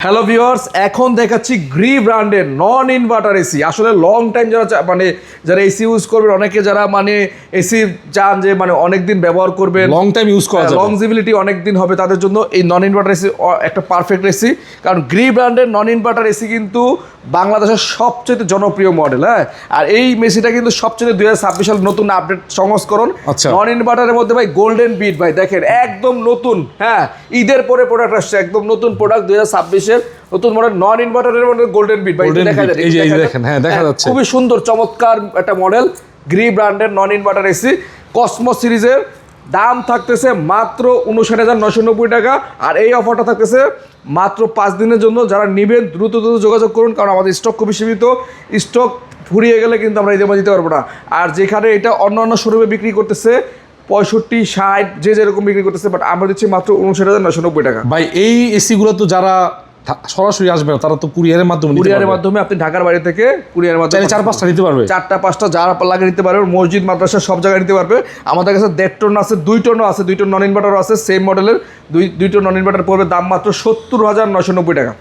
Hello viewers, এখন দেখাচ্ছি Gree ব্র্যান্ডের নন ইনভার্টার এসি। আসলে লং টাইম যারা যারা এসি ইউজ করবেন, অনেকে যারা এসি চান যে অনেক দিন ব্যবহার করবেন, লং টাইম ইউজ করা যাবে, লংজিবিলিটি অনেক দিন হবে, তাদের জন্য এই নন ইনভার্টার এসি একটা পারফেক্ট এসি। কারণ গ্রি ব্র্যান্ডের নন ইনভার্টার এসি কিন্তু বাংলাদেশের সবচেয়ে জনপ্রিয় মডেল। হ্যাঁ, আর এই মেসিটা কিন্তু সবচেয়ে 2026 সালের নতুন আপডেট সংস্করণ। নন ইনভার্টারের মধ্যে ভাই গোল্ডেন বিট, ভাই দেখেন একদম নতুন। হ্যাঁ, ঈদের পরে প্রোডাক্ট আসছে, একদম নতুন প্রোডাক্ট 2026-এর নতুন মডেল নন ইনভার্টারের মধ্যে গোল্ডেন বিট। ভাই দেখা যায়, এই যে দেখেন, হ্যাঁ দেখা যাচ্ছে, খুবই সুন্দর চমৎকার একটা মডেল গ্রি ব্র্যান্ডের নন ইনভার্টার এসি। কসমো সিরিজের দাম থাকতেছে মাত্র 59,990 টাকা। আর এই অফারটা থাকতেছে মাত্র 5 দিনের জন্য। যারা নেবেন দ্রুত যোগাযোগ করুন, কারণ আমাদের স্টক খুবই সীমিত। স্টক ফুরিয়ে গেলে কিন্তু আমরা ঈদের মধ্যে দিতে পারবো না। আর যেখানে এটা অন্য শোরুমে বিক্রি করতেছে 65, 60 যে যেরকম বিক্রি করতেছে, বাট আমরা দিচ্ছি মাত্র 59,990 টাকা। ভাই এই এসিগুলো তো যারা সরাসরি আসবে তারা তো কুরিয়ারের মাধ্যমে আপনি ঢাকার বাড়ি থেকে কুরিয়ারের মাধ্যমে 4-5টা নিতে পারবে, 4-5টা যারা লাগে নিতে পারবে। মসজিদ মাদ্রাসা সব জায়গায় নিতে পারবে। আমাদের কাছে 1.5 টন আছে, 2 টনও আছে, 2 টন নন ইনভার্টারও আছে। সেম মডেলের 2 টন নন ইনভার্টার পড়বে দাম মাত্র 70,990 টাকা।